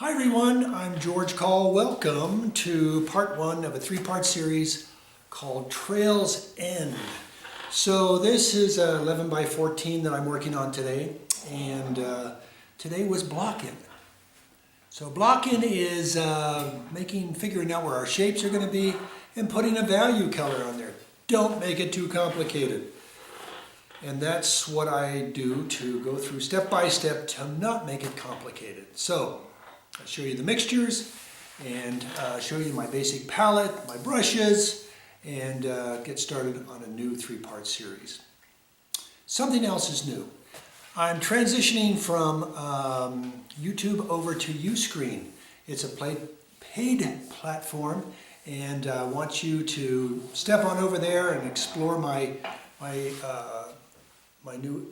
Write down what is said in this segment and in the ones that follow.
Hi everyone, I'm George Coll. Welcome to part one of a three-part series called Trails End. So this is 11 by 14 that I'm working on today, and today was block-in. So block-in is figuring out where our shapes are going to be and putting a value color on there. Don't make it too complicated. And that's what I do to go through step by step to not make it complicated. So I'll show you the mixtures and show you my basic palette, my brushes, and get started on a new three-part series. Something else is new. I'm transitioning from YouTube over to Uscreen. It's a paid platform, and I want you to step on over there and explore my new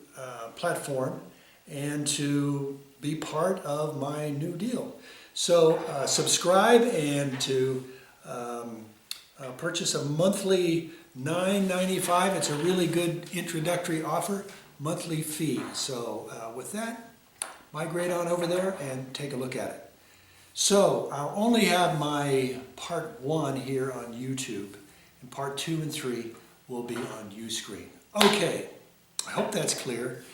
platform and to be part of my new deal. So subscribe and to purchase a monthly $9.95. It's a really good introductory offer, monthly fee. So with that, migrate on over there and take a look at it. So I'll only have my part one here on YouTube, and part 2 and 3 will be on Uscreen. Okay, I hope that's clear.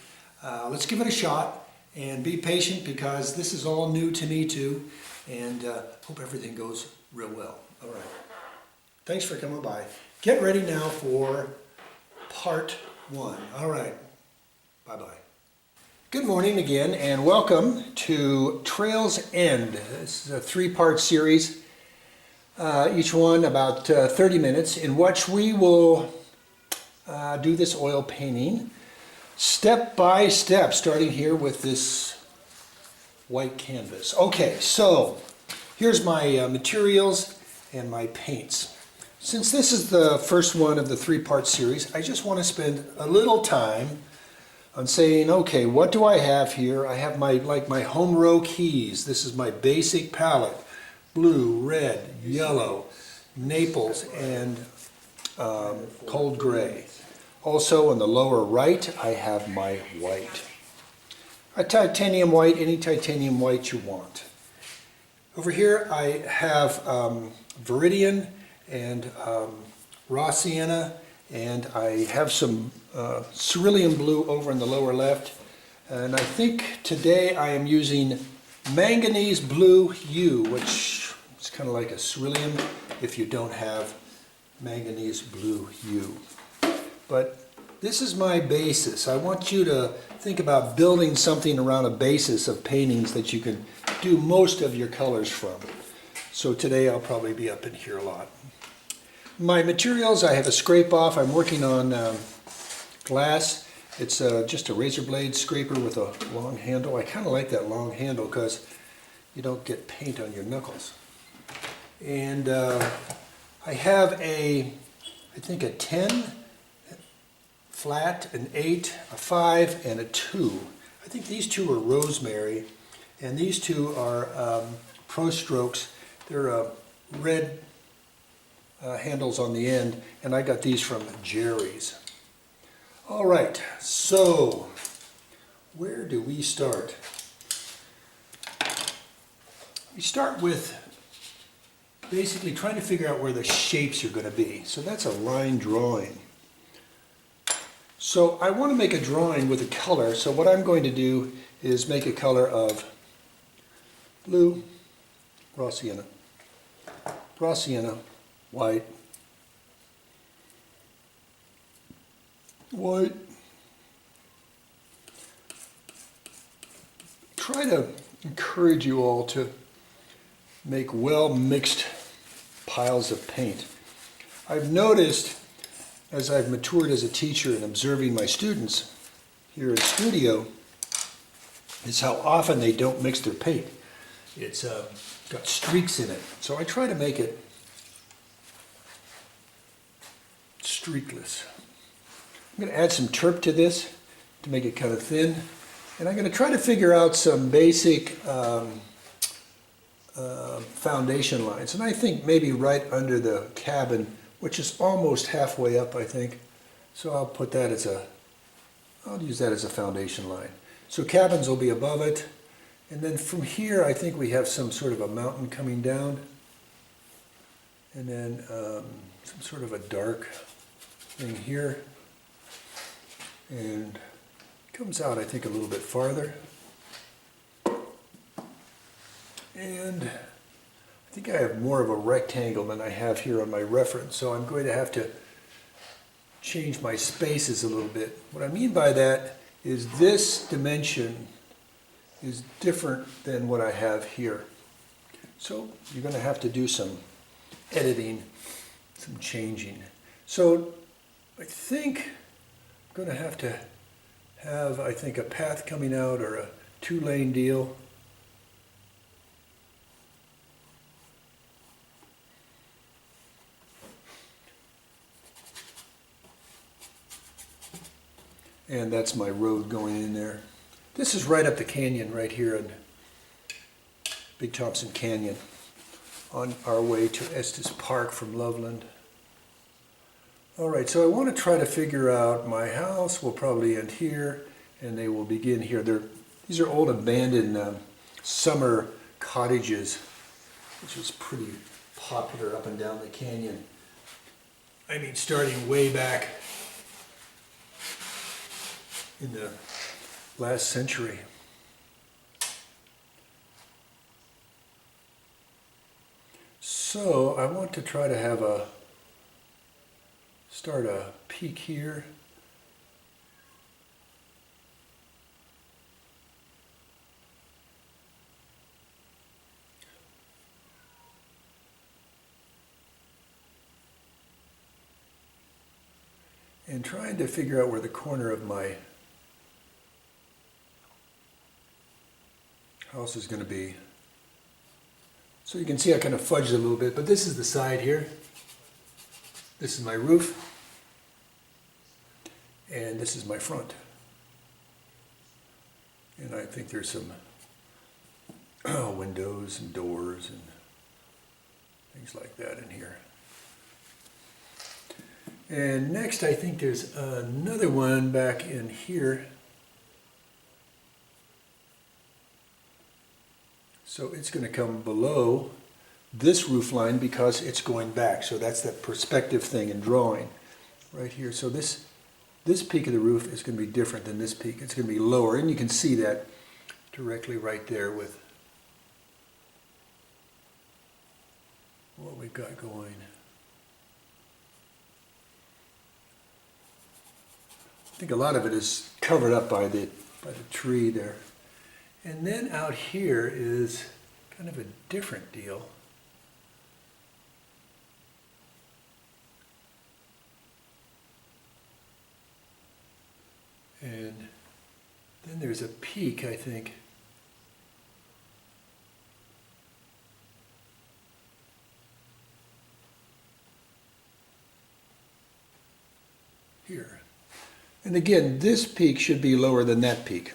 Let's give it a shot. And be patient because this is all new to me too, and hope everything goes real well. All right. Thanks for coming by. Get ready now for part 1. All right. Bye-bye. Good morning again, and welcome to Trails End. This is a three-part series, each one about 30 minutes, in which we will do this oil painting step by step, starting here with this white canvas. Okay, so here's my materials and my paints. Since this is the first one of the three-part series, I just want to spend a little time on saying, okay, what do I have here? I have my home row keys. This is my basic palette: blue, red, yellow, Naples, and cold gray. Also on the lower right, I have my white. A titanium white, any titanium white you want. Over here I have Viridian and raw sienna, and I have some cerulean blue over in the lower left. And I think today I am using manganese blue hue, which is kind of like a cerulean if you don't have manganese blue hue. But this is my basis. I want you to think about building something around a basis of paintings that you can do most of your colors from. So today I'll probably be up in here a lot. My materials, I have a scrape off. I'm working on glass. It's just a razor blade scraper with a long handle. I kind of like that long handle because you don't get paint on your knuckles. And I have I think a 10, flat, an 8, a 5, and a 2. I think these two are rosemary, and these two are Pro Strokes. They're red handles on the end, and I got these from Jerry's. All right, so where do we start? We start with basically trying to figure out where the shapes are going to be. So that's a line drawing. So I want to make a drawing with a color, so what I'm going to do is make a color of blue, raw sienna, white, white. Try to encourage you all to make well-mixed piles of paint. I've noticed, as I've matured as a teacher and observing my students here in studio, is how often they don't mix their paint. It's got streaks in it. So I try to make it streakless. I'm going to add some terp to this to make it kind of thin. And I'm going to try to figure out some basic foundation lines. And I think maybe right under the cabin, which is almost halfway up, I think. So I'll put that I'll use that as a foundation line. So cabins will be above it, And then from here, I think we have some sort of a mountain coming down. And then some sort of a dark thing here. And comes out, I think, a little bit farther. And I think I have more of a rectangle than I have here on my reference, so I'm going to have to change my spaces a little bit. What I mean by that is this dimension is different than what I have here. So you're going to have to do some editing, some changing. So I think I'm going to have, I think, a path coming out or a two-lane deal. And that's my road going in there. This is right up the canyon right here in Big Thompson Canyon on our way to Estes Park from Loveland. All right, so I want to try to figure out my house will probably end here and they will begin here. These are old abandoned summer cottages, which was pretty popular up and down the canyon. I mean, starting way back in the last century. So I want to try to start a peak here. And trying to figure out where the corner of my house is going to be. So you can see I kind of fudged a little bit, but this is the side here. This is my roof. And this is my front. And I think there's some windows and doors and things like that in here. And next I think there's another one back in here. So it's going to come below this roof line because it's going back. So that's that perspective thing in drawing right here. So this peak of the roof is going to be different than this peak. It's going to be lower, and you can see that directly right there with what we've got going. I think a lot of it is covered up by the tree there. And then out here is kind of a different deal. And then there's a peak, I think. Here. And again, this peak should be lower than that peak.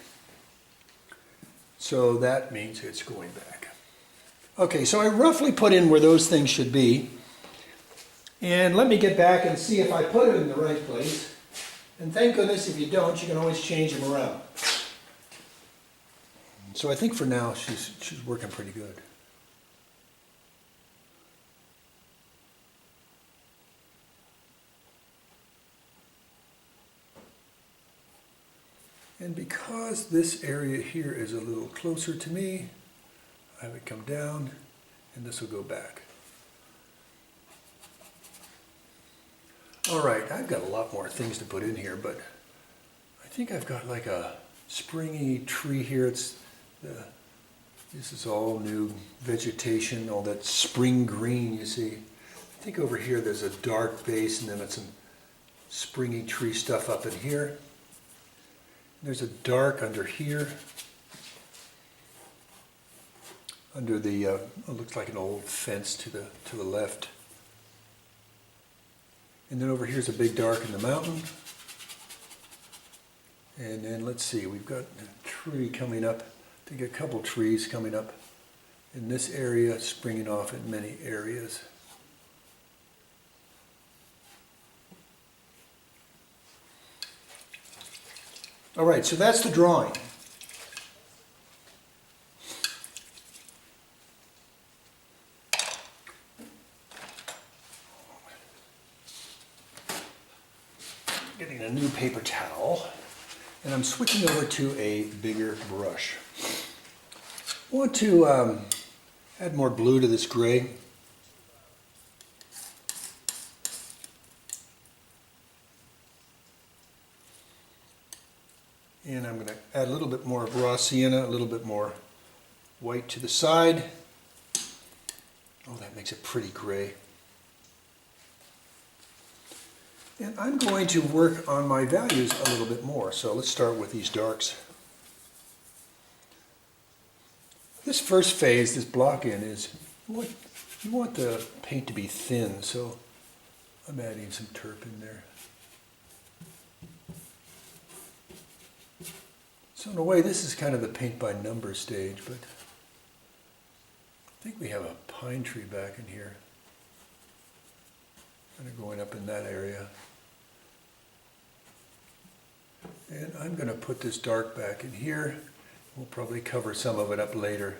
So that means it's going back. Okay, so I roughly put in where those things should be. And let me get back and see if I put them in the right place. And thank goodness if you don't, you can always change them around. So I think for now she's working pretty good. And because this area here is a little closer to me, I would come down and this will go back. All right, I've got a lot more things to put in here, but I think I've got like a springy tree here. This is all new vegetation, all that spring green you see. I think over here there's a dark base and then it's some springy tree stuff up in here. There's a dark under here, under the, it looks like an old fence to the left. And then over here's a big dark in the mountain. And then let's see, we've got a tree coming up, I think a couple trees coming up in this area, springing off in many areas. All right, so that's the drawing. getting a new paper towel, and I'm switching over to a bigger brush. I want to add more blue to this gray. And I'm going to add a little bit more of raw sienna, a little bit more white to the side. Oh, that makes it pretty gray. And I'm going to work on my values a little bit more. So let's start with these darks. This first phase, this block in, is you want the paint to be thin, so I'm adding some terp in there. So in a way, this is kind of the paint by number stage, but I think we have a pine tree back in here. Kind of going up in that area. And I'm going to put this dark back in here. We'll probably cover some of it up later.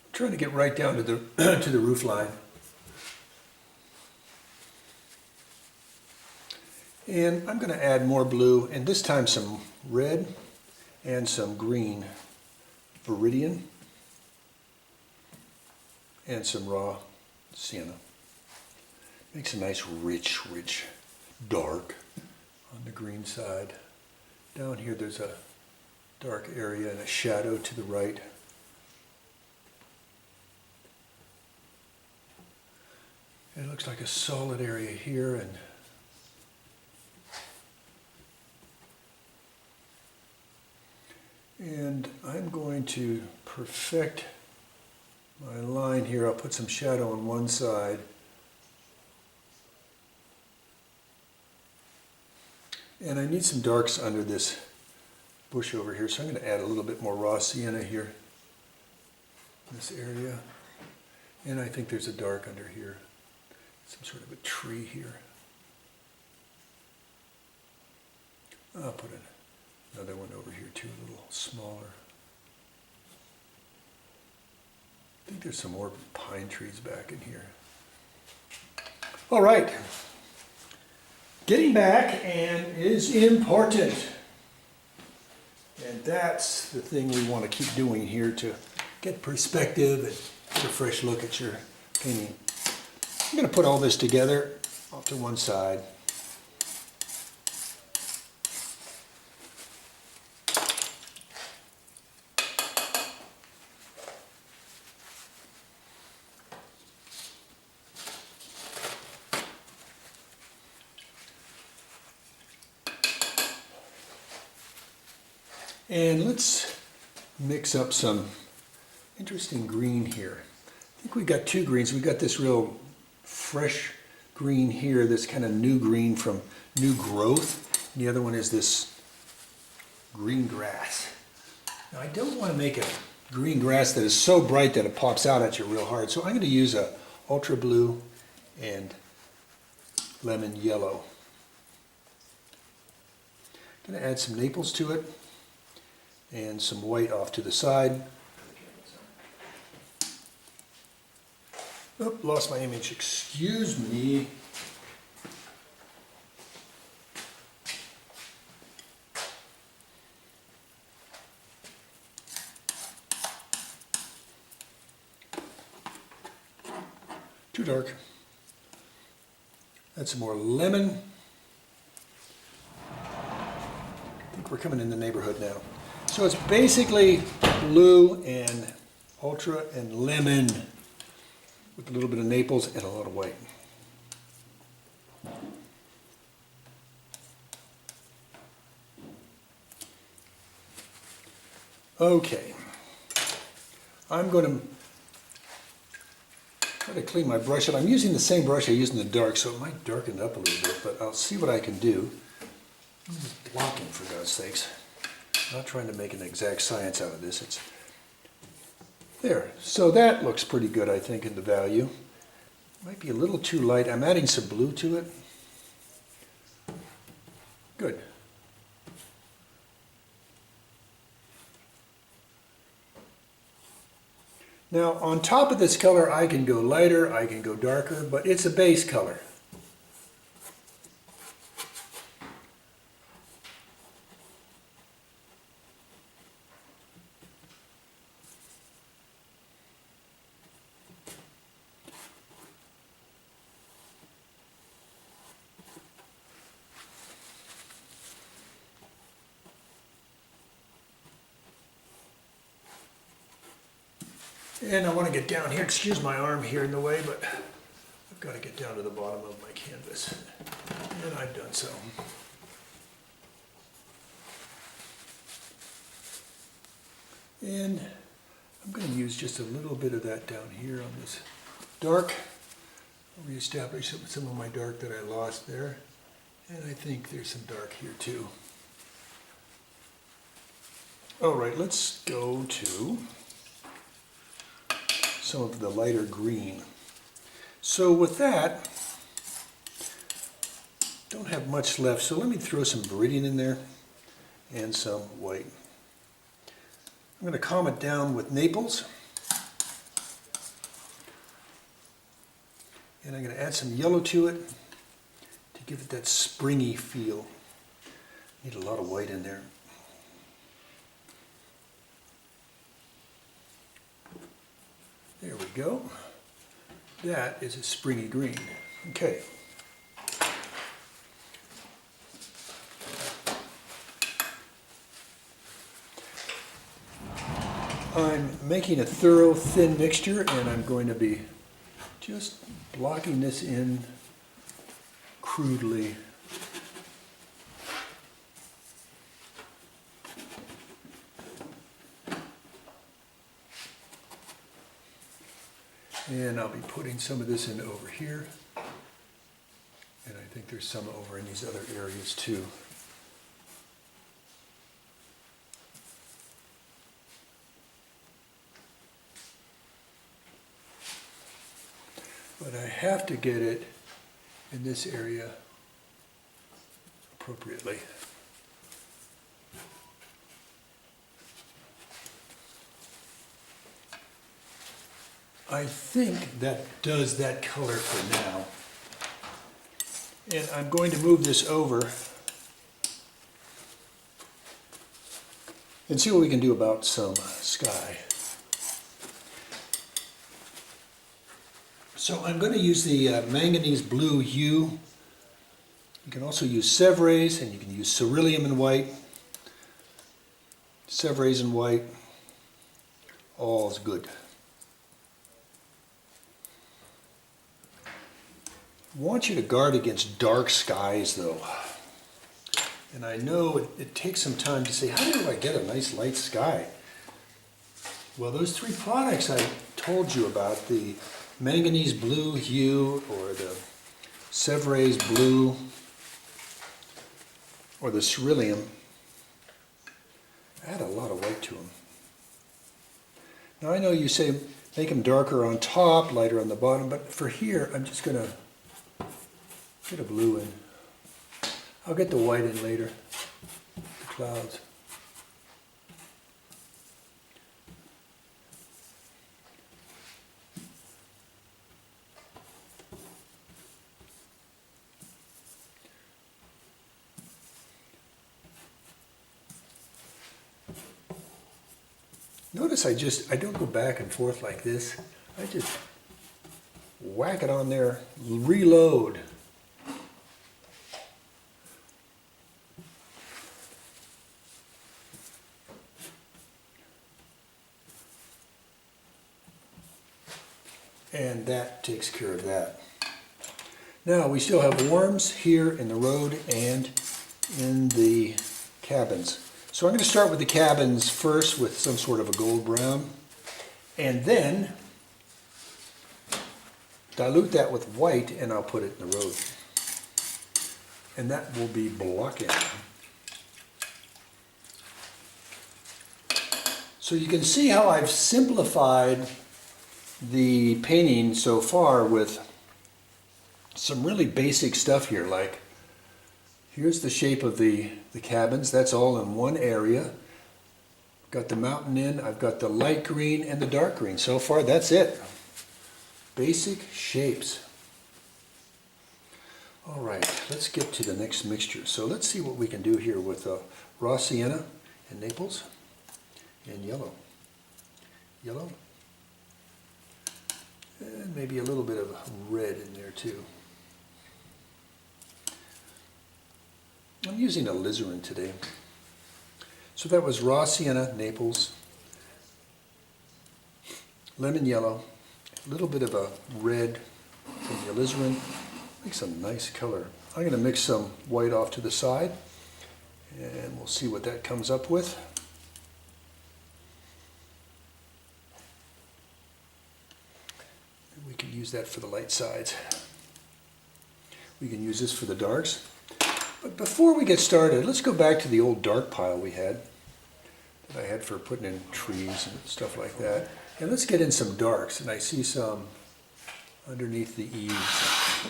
I'm trying to get right down to the to the roof line. And I'm going to add more blue, and this time some red and some green viridian and some raw sienna. Makes a nice rich dark on the green side. Down here there's a dark area and a shadow to the right. It looks like a solid area here, and I'm going to perfect my line here. I'll put some shadow on one side. And I need some darks under this bush over here, so I'm going to add a little bit more raw sienna here in this area. And I think there's a dark under here. Some sort of a tree here. I'll put another one over here too, a little smaller. I think there's some more pine trees back in here. All right. Getting back and is important. And that's the thing we want to keep doing here to get perspective and get a fresh look at your painting. I'm going to put all this together off to one side. And let's mix up some interesting green here. I think we got two greens. We got this real fresh green here, this kind of new green from new growth. And the other one is this green grass. Now I don't want to make a green grass that is so bright that it pops out at you real hard. So I'm going to use a ultra blue and lemon yellow. I'm going to add some Naples to it and some white off to the side. Oh, lost my image, excuse me. Too dark. Add some more lemon. I think we're coming in the neighborhood now. So it's basically blue and ultra and lemon with a little bit of Naples and a lot of white. Okay, I'm going to try to clean my brush up. I'm using the same brush I used in the dark, so it might darken it up a little bit, but I'll see what I can do. I'm just blocking, for God's sakes. I'm not trying to make an exact science out of this. It's there. So that looks pretty good, I think, in the value. Might be a little too light. I'm adding some blue to it. Good. Now on top of this color I can go lighter, I can go darker, but it's a base color. And I want to get down here, excuse my arm here in the way, but I've got to get down to the bottom of my canvas. And I've done so. And I'm going to use just a little bit of that down here on this dark. I'll reestablish some of my dark that I lost there. And I think there's some dark here too. All right, let's go to some of the lighter green. So with that, don't have much left, so let me throw some Viridian in there and some white. I'm going to calm it down with Naples, and I'm going to add some yellow to it to give it that springy feel. Need a lot of white in there. There we go. That is a springy green. Okay. I'm making a thorough thin mixture, and I'm going to be just blocking this in crudely. And I'll be putting some of this in over here. And I think there's some over in these other areas too. But I have to get it in this area appropriately. I think that does that color for now. And I'm going to move this over and see what we can do about some sky. So I'm going to use the manganese blue hue. You can also use Sèvres, and you can use ceruleum in white. Sèvres in white, all is good. I want you to guard against dark skies though. And I know it takes some time to say, how do I get a nice light sky? Well, those three products I told you about, the manganese blue hue or the Sèvres blue or the ceruleum, add a lot of white to them. Now I know you say make them darker on top, lighter on the bottom, but for here I'm just going to get a blue in. I'll get the white in later, the clouds. Notice I don't go back and forth like this. I just whack it on there, reload. And that takes care of that. Now we still have worms here in the road and in the cabins. So I'm going to start with the cabins first with some sort of a gold brown, and then dilute that with white, and I'll put it in the road. And that will be blocking. So you can see how I've simplified the painting so far with some really basic stuff here, like Here's the shape of the cabins. That's all in one area. Got the mountain in. I've got the light green and the dark green. So far, that's it. Basic shapes. All right, let's get to the next mixture. So let's see what we can do here with raw sienna and Naples and yellow. Yellow. And maybe a little bit of red in there too. I'm using alizarin today. So that was raw sienna, Naples, lemon yellow, a little bit of a red from the alizarin. Makes a nice color. I'm going to mix some white off to the side, and we'll see what that comes up with. And we can use that for the light sides. We can use this for the darks. But before we get started, let's go back to the old dark pile we had, that I had for putting in trees and stuff like that. And let's get in some darks, and I see some underneath the eaves.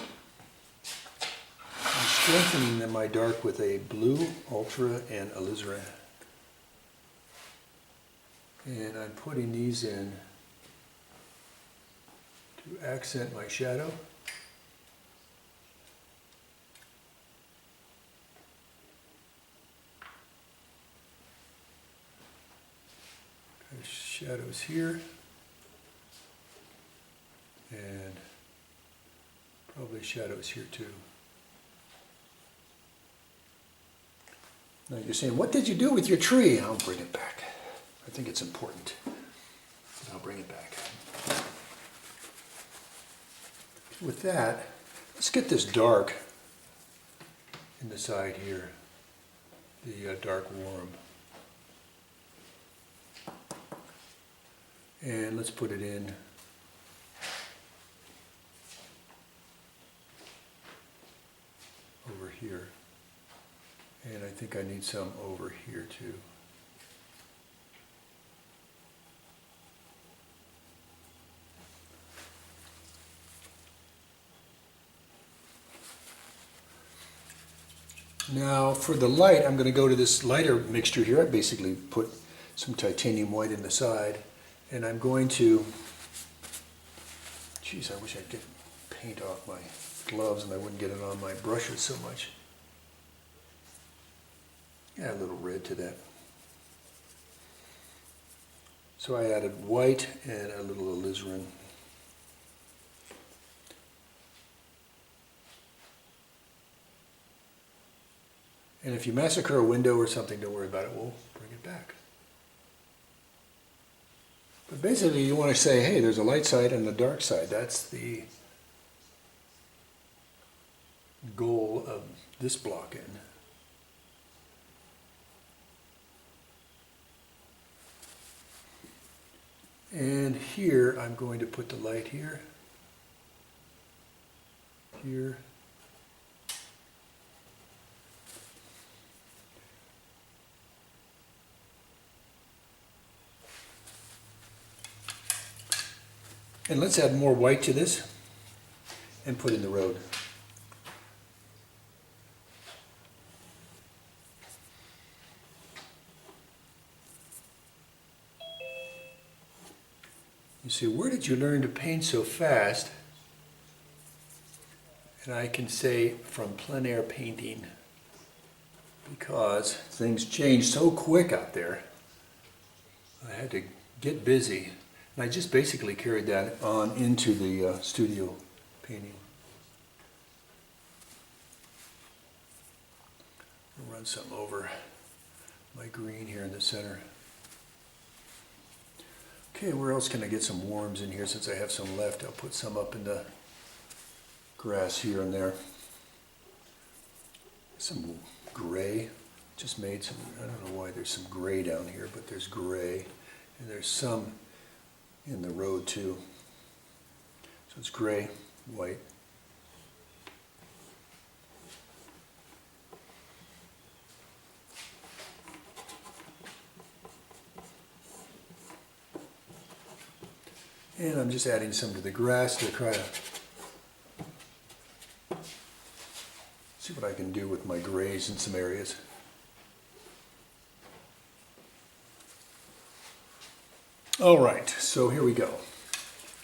I'm strengthening my dark with a blue, ultra, and alizarin. And I'm putting these in to accent my shadow. Shadows here, and probably shadows here too. Now you're saying, what did you do with your tree? I'll bring it back. I think it's important. I'll bring it back. With that, let's get this dark in the side here, the dark warm. And let's put it in over here. And I think I need some over here too. Now for the light, I'm going to go to this lighter mixture here. I basically put some titanium white in the side. And I'm going to, geez, I wish I'd get paint off my gloves and I wouldn't get it on my brushes so much. Yeah, a little red to that. So I added white and a little alizarin. And if you massacre a window or something, don't worry about it, we'll bring it back. But basically you want to say, hey, there's a light side and a dark side. That's the goal of this block-in. And here I'm going to put the light here, here, and let's add more white to this and put in the road. You say, where did you learn to paint so fast? And I can say from plein air painting, because things change so quick out there. I had to get busy. And I just basically carried that on into the studio painting. I'll run some over my green here in the center. Okay, where else can I get some warms in here? Since I have some left, I'll put some up in the grass here and there. Some gray. Just made some, I don't know why there's some gray down here, but there's gray. And there's some in the road too. So it's gray, white. And I'm just adding some to the grass to try to see if what I can do with my grays in some areas. All right, so here we go.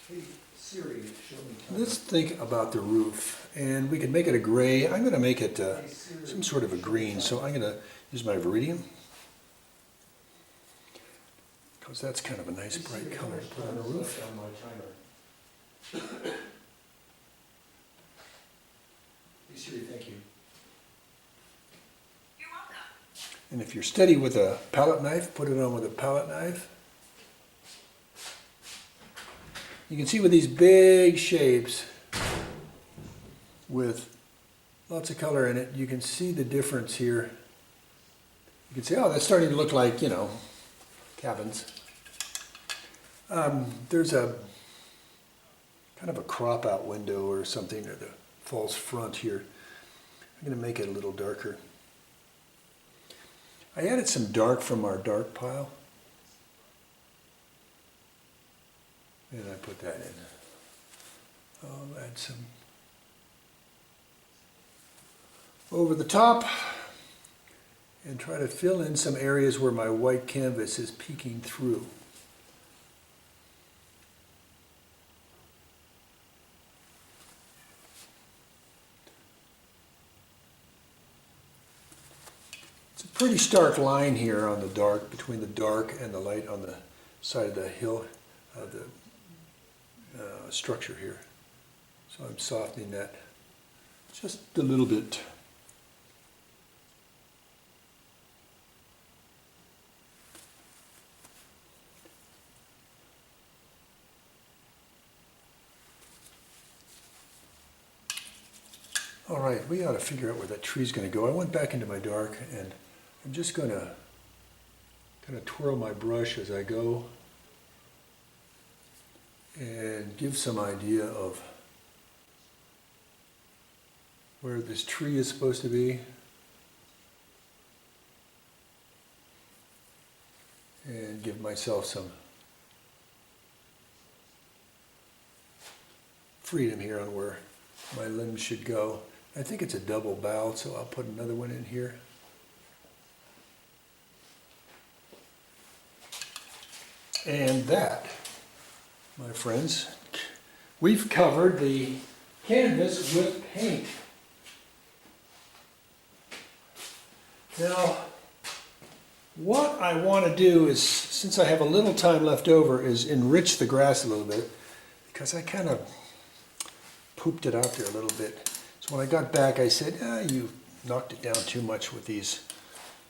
Hey, Siri, show me time. Let's think about the roof, and we can make it a gray. I'm going to make it some sort of a green, so I'm going to use my Viridian, because that's kind of a nice bright color to put on a roof. Hey Siri, thank you. You're welcome. And if you're steady with a palette knife, put it on with a palette knife. You can see with these big shapes with lots of color in it, you can see the difference here. You can say, oh, that's starting to look like, you know, cabins. There's a kind of a crop out window or something, or the false front here. I'm going to make it a little darker. I added some dark from our dark pile. And I put that in. I'll add some over the top and try to fill in some areas where my white canvas is peeking through. It's a pretty stark line here on the dark, between the dark and the light on the side of the hill of the structure here. So I'm softening that just a little bit. All right, we ought to figure out where that tree's going to go. I went back into my dark, and I'm just going to kind of twirl my brush as I go and give some idea of where this tree is supposed to be. And give myself some freedom here on where my limbs should go. I think it's a double bough, so I'll put another one in here. And that, my friends, we've covered the canvas with paint. Now, what I want to do is, since I have a little time left over, is enrich the grass a little bit, because I kind of pooped it out there a little bit. So when I got back, I said, you knocked it down too much with these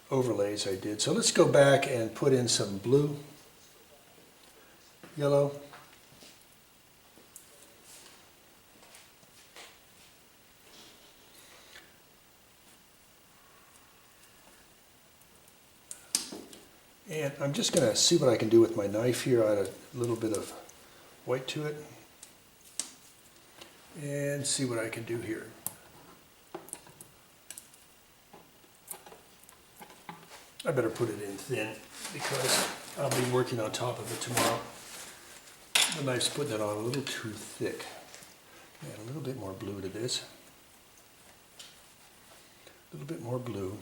overlays I did. So let's go back and put in some blue, yellow, and I'm just going to see what I can do with my knife here. I add a little bit of white to it and see what I can do here. I better put it in thin because I'll be working on top of it tomorrow. The knife's putting it on a little too thick. Add a little bit more blue to this. A little bit more blue.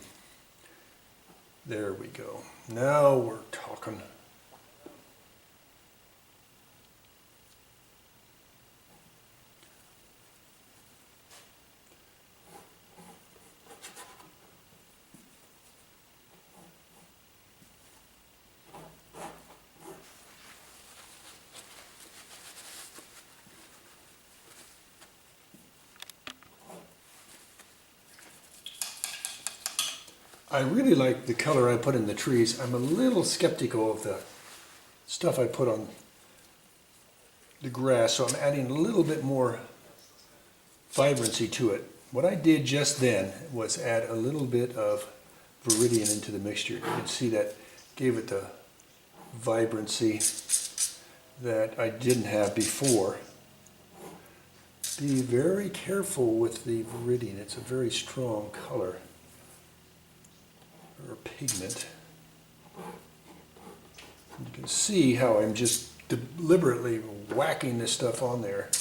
There we go. Now we're talking. I really like the color I put in the trees. I'm a little skeptical of the stuff I put on the grass, so I'm adding a little bit more vibrancy to it. What I did just then was add a little bit of Viridian into the mixture. You can see that gave it the vibrancy that I didn't have before. Be very careful with the Viridian. It's a very strong color, or pigment. You can see how I'm just deliberately whacking this stuff on there.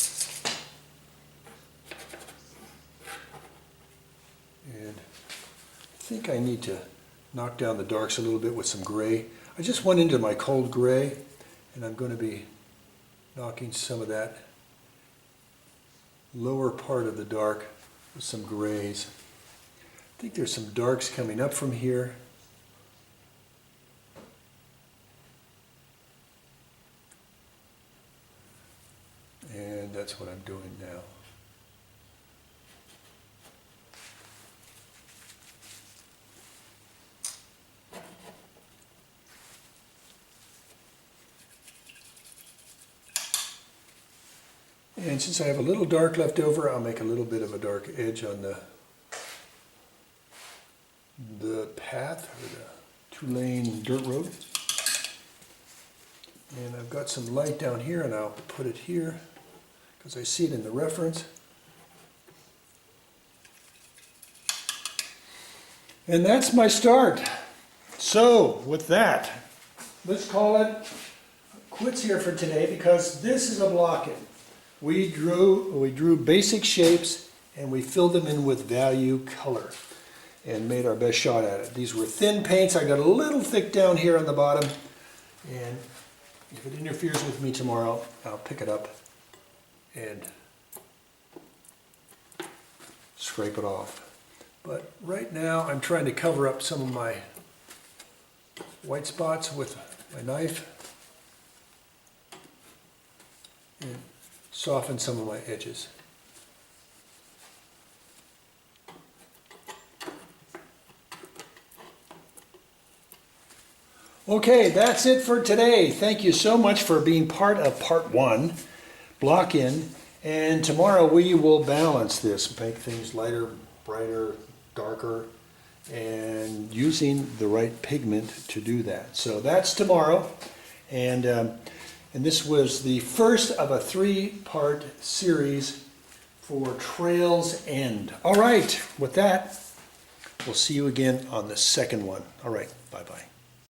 think I need to knock down the darks a little bit with some gray. I just went into my cold gray, and I'm going to be knocking some of that lower part of the dark with some grays. I think there's some darks coming up from here. And that's what I'm doing now. And since I have a little dark left over, I'll make a little bit of a dark edge on the path, or the two-lane dirt road. And I've got some light down here, and I'll put it here because I see it in the reference. And that's my start. So with that, let's call it quits here for today, because this is a block-in. We drew basic shapes, and we filled them in with value color and made our best shot at it. These were thin paints. I got a little thick down here on the bottom, and if it interferes with me tomorrow, I'll pick it up and scrape it off. But right now I'm trying to cover up some of my white spots with my knife and soften some of my edges. Okay, that's it for today. Thank you so much for being part of part 1, block in, and tomorrow we will balance this, make things lighter, brighter, darker, and using the right pigment to do that. So that's tomorrow, and this was the first of a 3-part series for Trails End. All right, with that, we'll see you again on the second one. All right, bye-bye.